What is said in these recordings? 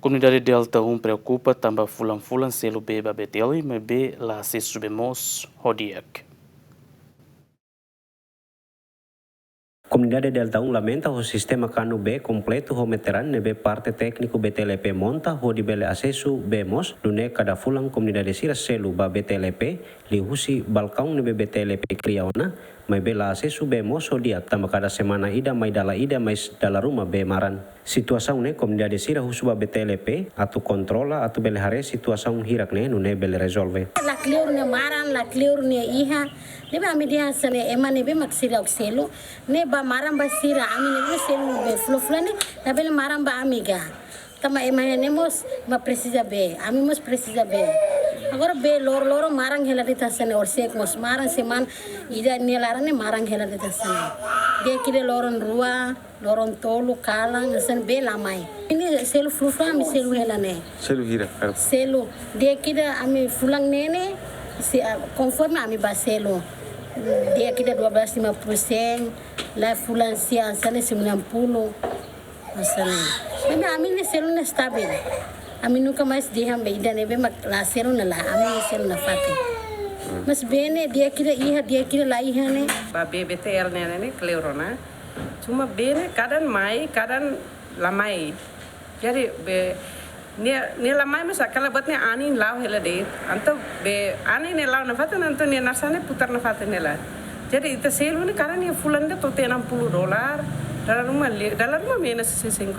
Komunidade Delta preokupa tanba fulan-fulan selu BTL maibe asesu moos diak. Comunidade Delta lamenta o sistema cano B completo o meteran nebe parte técnico BTLP monta o di bele asesu moos lune cada fulang comunidade sira selu ba BTLP li husi balkão nebe BTLP kriaona mai bela asesu moos o diak tamba cada semana ida mai mais dala rumah be maran. Situação ne comunidade sira husu ba BTLP atu kontrola atu bele hare situação hirak ne nune bele resolve. La kleur ne maran la kleur ne iha nebe amidia sane ema nebe maksira selu ne ba maran ba sira ami nebe selu be fulan-fulan ne bele maran ba amiga tama ema ne mos ma precisa be ami mos precisa be agora be loro marang hela de tasane or sek mos marang seman ida ne larane marang hela de tasane de kide loron rua loron tolu kalang sen be lamai ini selu fulan mi selu hela ne selu hira selu de kide ami fulang nene conforme ami ba selu dia kita 12,50% la fulan sia sana 90 asal ini ami ni selu na stabil ami nunca mais dia beida nebe la selu na la ami selu na fati mas bene dia kira la iha ne ba BTL ne kleurona cuma bene kadang mai kadang lamai jadi be ni lamai masa kala batnya ani lau hela de anto be ani ne lau na fata anto ni narsane putar na fata nela jadi ita selu ni karena ni fulan de tote $60 dalam rumah minus 50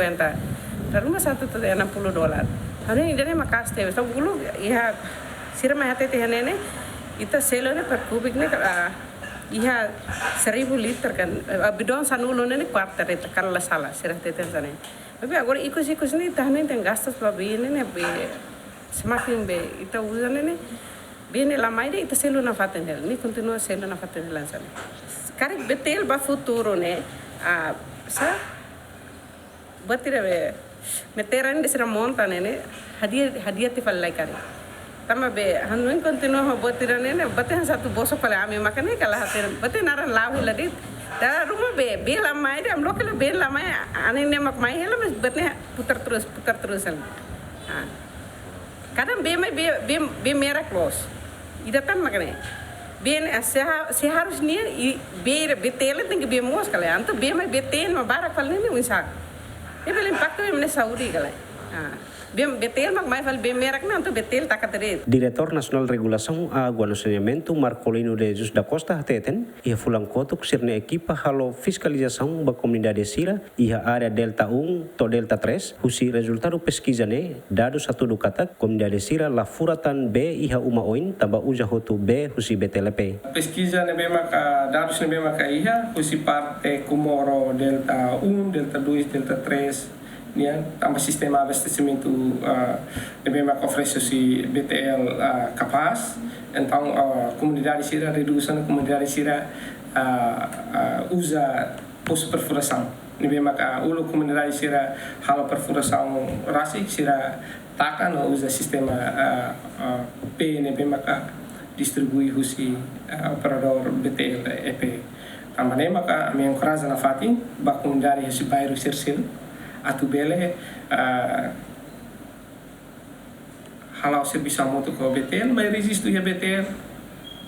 dalam rumah satu tote $60 hari ini dia makas teh so gulu ya sira mah hati teh nene ita selu ne per kubik ne iya 1,000 liter kan bidon sanulo ne quarter itu kan la sala sira teh sana tapi agora ikus ni tahne tem gastos para bine ne be semakin be ita usa ne bine la maibe ita selu na fatenel ni continua selu na fatenel sana sekarang BTL ba futuro ne sa batira be meteran de sira monta ne hadiah te fallai kare tama be hanuin continua ho batira ne baten satu boso pala ami makane kala hater baten naran lau hiladi da rumah be la mai am lokal be la mai ane ne mak mai hela mas batne putar terus kadang be merah close ida tan makane be ne se harus ni be BTL tinggi be moos kala anto be mai BTL ma barak fal ne unsak e bel impacto me saudi kala BTL mak mai fal be merak na anto BTL takatere. Diretor Nasional Regulação Água no Saneamento Marcolino de Jesus da Costa Hateten ia fulang kotuk sirne equipa halo fiscalização ba comunidade sira ia área Delta 1 to Delta 3 husi resultado pesquisa ne dados satu dukatak comunidade sira la furatan B ia uma oin tamba uja hotu B husi BTLP. Pesquisa ne maka dados ne maka ia husi parte Comoro Delta 1 Delta 2 Delta 3 ya tambah sistema abastecimento memang oferece si BTL capaz então comunidade sira redução comunidade sira usa poço perfuração memang ulo comunidade sira halo perfuração rasi sira takan usa sistema P memang distribui husi operador BTL EP tambah maka kami encoraja na fati ba comunidade husi bairro sirsil atu bele halau serviço moto ko BTL mas resisto ya BTL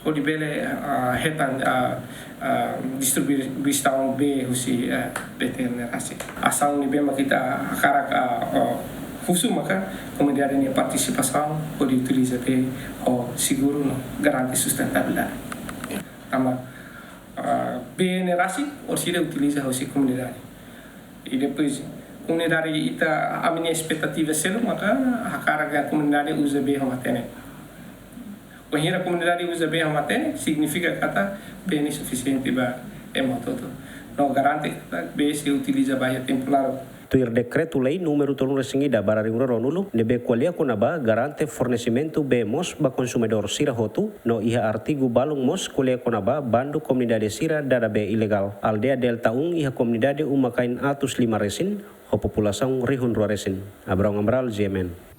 o di bele hetan distribuição B husi BTL nerasi asal ni bema kita akarak khusus maka comunidade ni participação pode utilizar o seguro no garanti sustentabilidade tama B nerasi o sida utiliza husi comunidade e depois comunidade ita a minha expectativa selo maka hakaraga comunidade usa bem matene quando a comunidade usa bem matene significa kata bem suficiente ba emototo não garante kata bem se utiliza bem tempo largo tuir decreto lei número tolong resingida barari ronulu nebe kualia kunaba garante fornecimento be moos ba consumidor sira hotu no iha artigo balung moos kualia kunaba bandu comunidade sira dada be ilegal aldea Delta 1 iha comunidade umakain atus 5 resin o população rihun 2 resin abrang ambral GMN